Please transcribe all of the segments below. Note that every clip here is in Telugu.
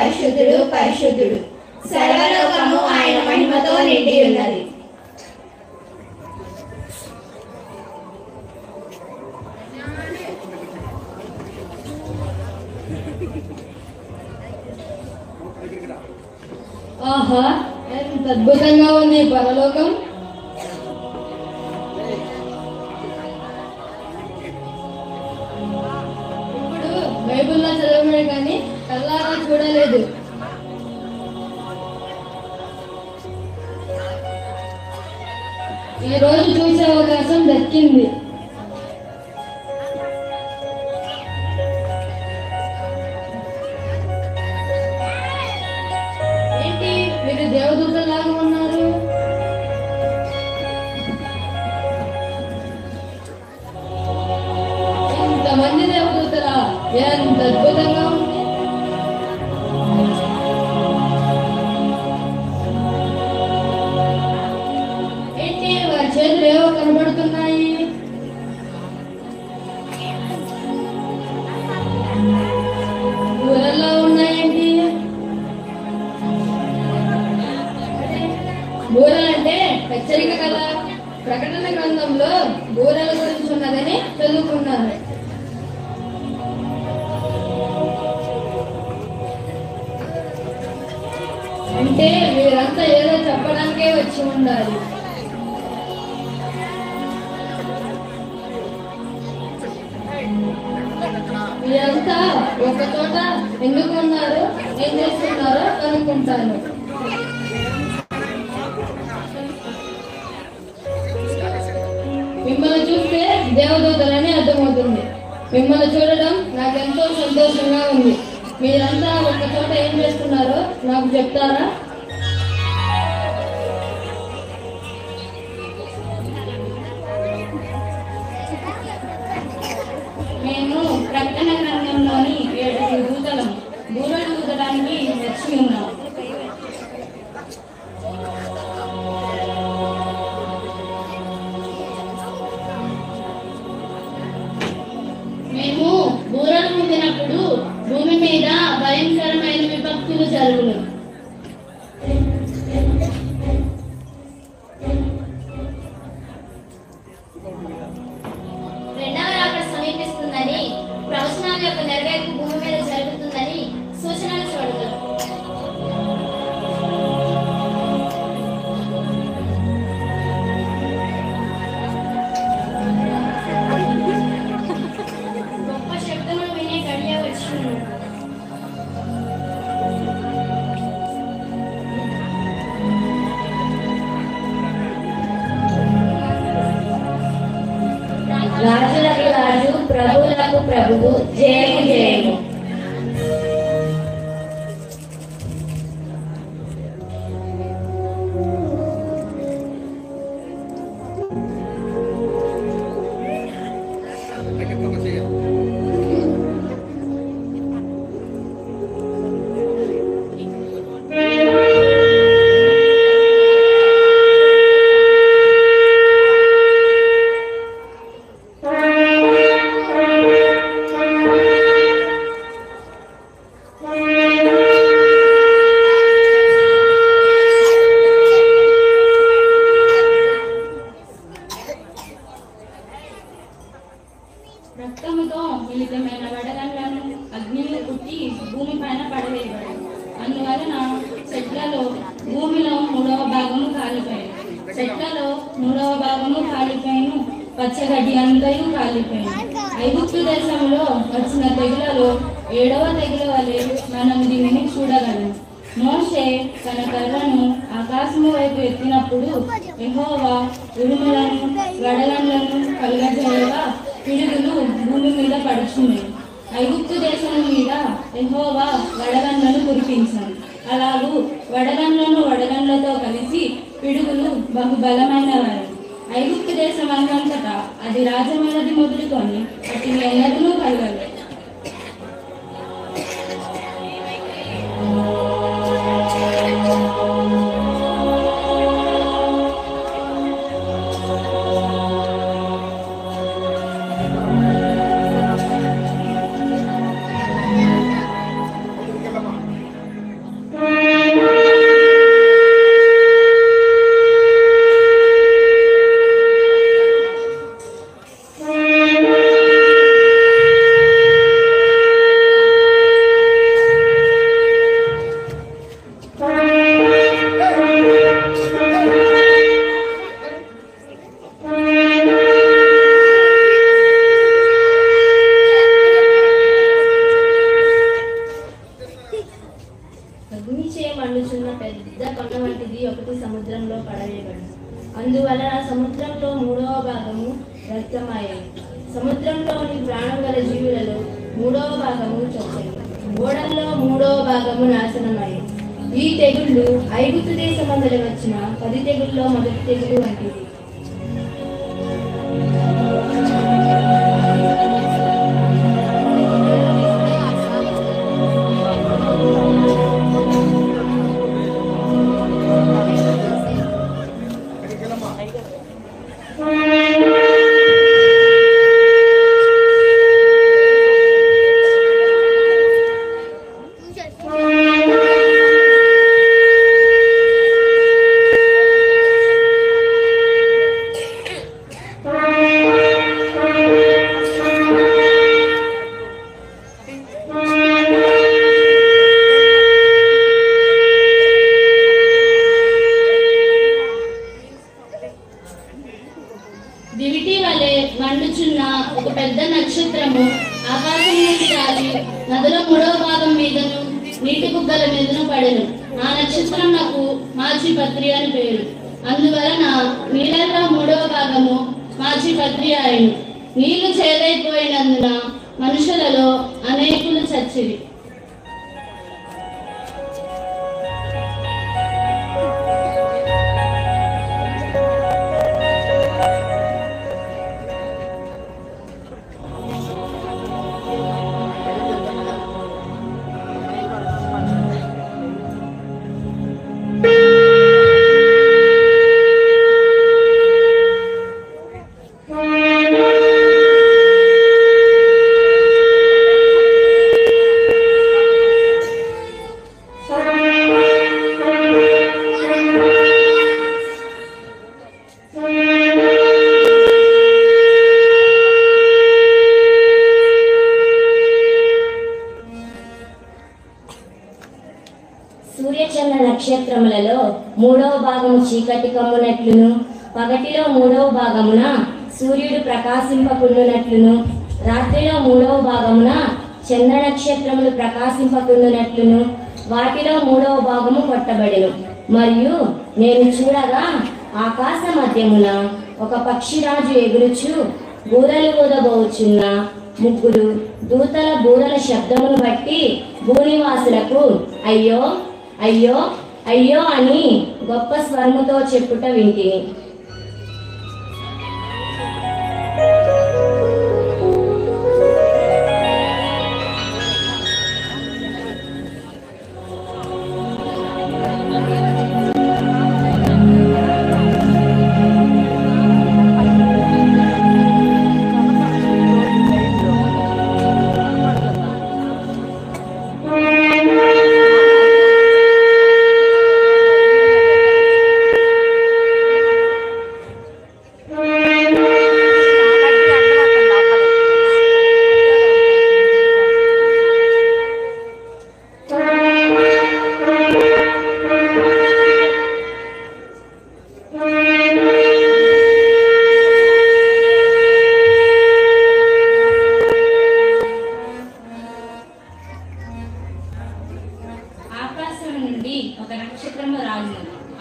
పరిశుద్ధుడు పరిశుద్ధుడు, సర్వలోకము ఆయన మహిమతో నిండి ఉన్నది. ఆహా, ఎంత అద్భుతంగా ఉంది పరలోకం. ఇప్పుడు బైబిల్లో చదవమే కానీ కళ్ళారా చూడలేదు. ఈ రోజు చూసే అవకాశం దక్కింది. ఏంటి మీరు దేవదూతలాగా ఉన్నారు? ఇంతమంది దేవదూతలా, ఎంత అద్భుతంగా ఉంది. ఏంటి వారి చేతులు ఏవో కనబడుతున్నాయి. ఊరల్లో ఉన్నాయేంటి? బూరలంటే హెచ్చరిక కదా. ప్రకటన గ్రంథంలో బూరల గురించి ఉన్నదని చదువుకున్నారు. అంటే మీరంతా ఏదో చెప్పడానికే వచ్చి ఉండాలి. మీరంతా ఒక చోట ఎందుకు ఉన్నారు, ఏం చేస్తున్నారో కనుక్కుంటాను. మిమ్మల్ని చూస్తే దేవదూతలని అర్థమవుతుంది. మిమ్మల్ని చూడడం నాకు ఎంతో సంతోషంగా ఉంది. మీరంతా ఒక చోట ఏం చేస్తున్నారో నాకు చెప్తారా? మేము ప్రకటన గ్రంథంలోని 7 దూతలం బూరలు ఊదడానికి వచ్చి ఉన్నాం. మేము బూరలు ఊదినప్పుడు భూమి మీద భయంకరమైన విపత్తులు జరుగును. రెండవ రాకడ సమీపిస్తుందని, ప్రవచనాల యొక్క నెరవేర్పు భూమి మీద జరుగుతుందని సూచనలు చూడగలం. గొప్ప శబ్దములు వినే గడియ వచ్చింది. రాజులకు రాజు, ప్రభువులకు ప్రభువు, జయము జయము. రక్తముతో మిళితమైన వడగండ్లను అగ్నిలో పుట్టి భూమి పైన పడవేయబడి, అందువలన చెట్లలో భూమిలో 3వ భాగము కాలిపోయాయి. చెట్లలో 3వ భాగము కాలిపోయిను, పచ్చగడ్డి అంతయు కాలిపోయింది. ఐగుప్తు దేశంలో వచ్చిన తెగులలో 7వ తెగుల వలె మనం దీనిని చూడగలం. మోషే తన కర్రను ఆకాశము వైపు ఎత్తినప్పుడు యెహోవా ఉరుములను వడగండ్లను కలుగజేయగా పిడుగులు భూమి మీద పడుచున్నాయి. ఐగుప్తు దేశం మీద యెహోవా వడగండ్లను కురిపించాడు. అలాగూ వడగండ్లతో కలిసి పిడుగులు బహుబలమైనవి. ఐగుప్తు దేశం అంతటా అది రాజమైనది మొదలుకొని అటు ఎన్నడూ కలగలేదు. అగ్నిచే మండుచున్న పెద్ద కొండ వంటిది ఒకటి సముద్రంలో పడవేయబడింది. అందువలన సముద్రంలో 3వ భాగము వ్యర్థమయ్యాయి. సముద్రంలోని ప్రాణం గల జీవులలో 3వ భాగము చచ్చాయి. ఓడల్లో 3వ భాగము నాశనమయ్యాయి. ఈ తెగుళ్ళు ఐగుప్తు దేశమందలి వచ్చిన 10 తెగుల్లో మొదటి తెగులు వంటిది. దివిటి వలె మండుచున్న ఒక పెద్ద నక్షత్రము ఆకాశం నుండి రాలి నదుల 3వ భాగం మీదను నీటి బుగ్గల మీదను పడెను. ఆ నక్షత్రం నాకు మాచిపత్రి అని పేరు. అందువలన నీళ్ళలో 3వ భాగము మాచిపత్రి ఆయను. నీళ్లు చేదైపోయినందున మనుషులలో అనేకులు చచ్చిరి. సూర్యచంద్ర నక్షత్రములలో 3వ భాగము చీకటి కమ్మునట్లును, పగటిలో 3వ భాగమున సూర్యుడు ప్రకాశింపకుండునట్లును, రాత్రిలో 3వ భాగమున చంద్ర నక్షత్రములు ప్రకాశింపకుండునట్లును వాటిలో 3వ భాగము కొట్టబడెను. మరియు నేను చూడగా ఆకాశ మధ్యమున ఒక పక్షిరాజు ఎగురుచు బూరలు ఊదబోచున్న 3 దూతల బూరల శబ్దమును బట్టి భూనివాసులకు అయ్యో అయ్యో అయ్యో అని గొప్ప స్వరముతో చెప్పుట వింటిని.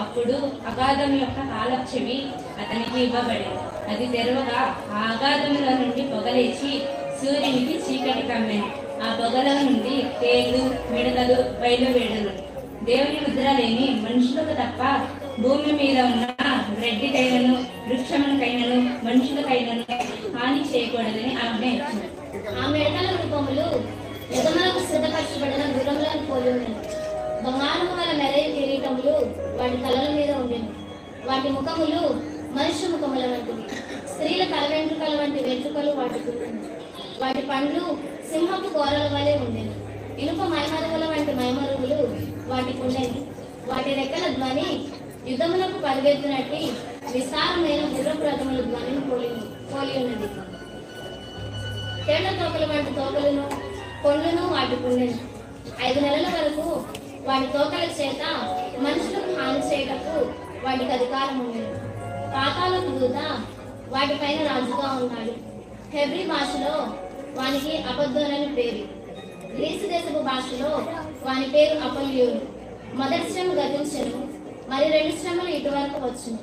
అప్పుడు అగాధం యొక్క తాళపు చెవి అతనికి ఇవ్వబడింది. అది తెరవగా ఆ అగాధముల నుండి పొగలేచి సూర్యునికి చీకటి కమ్మెను. ఆ పొగలో నుండి తేళ్లు, మిడతలు బయలువేడును. దేవుని ముద్ర లేని మనుషులకు తప్ప భూమి మీద ఉన్న రెడ్డికైనను వృక్షములకైనను మనుషులకైనను హాని చేయకూడదని ఆజ్ఞ ఇచ్చింది. ఆ మిడతల రూపములు యజమానులకు సిద్ధపరచబడిన గుర్రములను పోలి ఉండెను. బంగారము గల మెరైన కిరీటములు వాటి తలల మీద ఉండెను. వాటి ముఖములు మనుష్య ముఖముల వంటివి. స్త్రీల తల వెంట్రుకల వంటి వెంట్రుకలు వాటికి ఉండెను. వాటి పండ్లు సింహపు గోరల వలె ఉండెను. ఇనుప మైమరువుల వంటి మైమరువులు వాటికి ఉండెను. వాటి రెక్కల ధ్వని యుద్ధములకు పరిగెత్తినట్టి విస్తారమైన గుర్రపు రథముల ధ్వనిని పోలి ఉన్నది. తేళ్ల తోకల వంటి తోకలను కొండ్లను వాటికి ఉండెను. 5 నెలల వరకు వాటి తోకల చేత మనుషులకు హాని చేయటకు వాటికి అధికారం ఉండేది. పాతాళపు దూత వాటిపైన రాజుగా ఉన్నాడు. హెబ్రీ భాషలో వానికి అబద్దోనని పేరు. గ్రీసు దేశపు భాషలో వాని పేరు అపొల్యోను. మొదటి శ్రమ గతించను, మరి 2 శ్రమలు ఇటువరకు వచ్చును.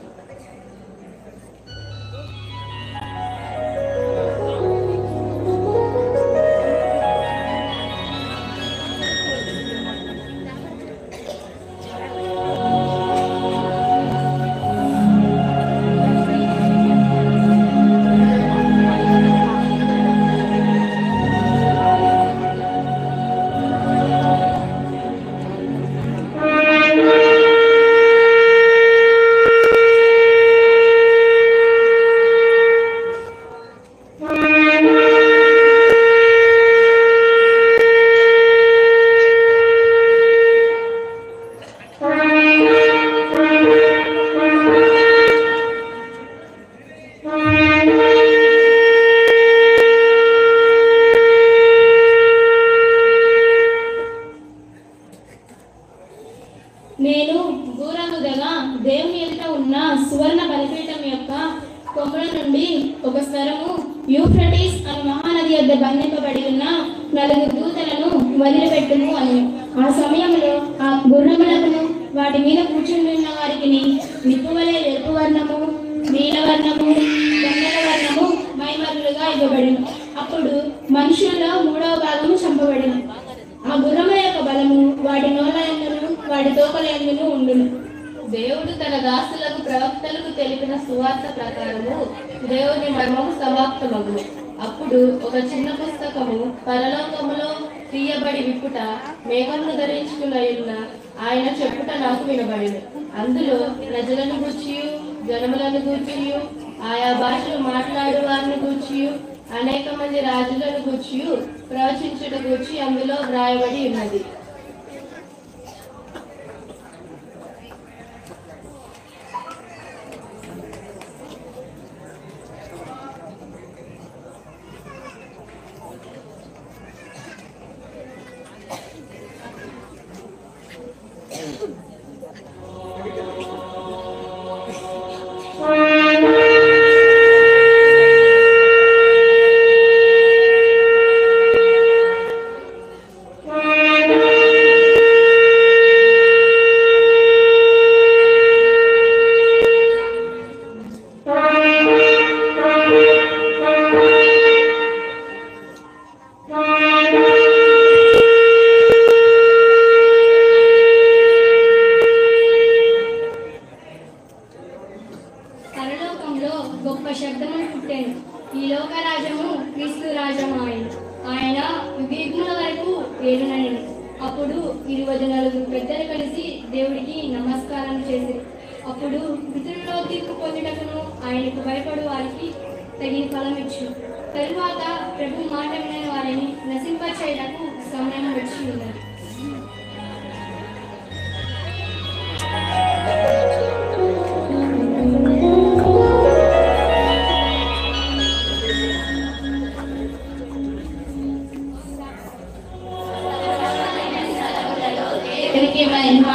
నేను దూరముగా దేవుని ఎదుట ఉన్న సువర్ణ బలిపీఠం యొక్క కొమ్ముల నుండి ఒక స్వరము, యూఫ్రటీస్ అను మహానది యొద్ద బంధింపబడి ఉన్న 4 దూతలను వదిలిపెట్టుము అని. ఆ సమయంలో ఆ గుర్రములను వాటి మీద కూర్చుని ఉన్న వారికి నిప్పువలే ఎరుపు వర్ణము, నీలవర్ణము, గంగల వర్ణము మైమరులుగా ఇవ్వబడిను. అప్పుడు మనుషుల్లో 3వ భాగము చంపబడిను. ఆ గుర్రముల యొక్క బలము వాటి నోళ్ళ ఎందును వాటి తోకల ఎందును ఉండును. దేవుడు తన దాసులకు ప్రవక్తలకు తెలిపిన సువార్త ప్రకారము దేవుని మర్మము సమాప్తమగును. అప్పుడు ఒక చిన్న పుస్తకము పరలోకములో తీయబడి విప్పుట, మేఘమును ధరించుకున్న ఆయన చెప్పుట నాకు వినబడింది. అందులో ప్రజలను గూర్చియు, జనములను గూర్చియు, ఆయా భాషలు మాట్లాడు వారిని గూర్చియు, అనేక మంది రాజులను గూర్చియు ప్రవచించుట గూర్చి అందులో వ్రాయబడి ఉన్నది. పరలోకంలో గొప్ప శబ్దములు పుట్టెను. ఈ లోక రాజ్యము క్రీస్తు రాజ్యము ఆయన యుగయుగముల వరకు ఏలునని. అప్పుడు 24 పెద్దలు కలిసి దేవుడికి నమస్కారం చేసిరి. అప్పుడు మృతులలో తీర్పు పొందుటకును ఆయనకు భయపడు వారికి తగిన ఫలం ఇచ్చు. తరువాత ప్రభు మాట వినని వారిని నశింపచేయటకు సమయం వచ్చి ఉన్నది. దేవునికి మహిమ.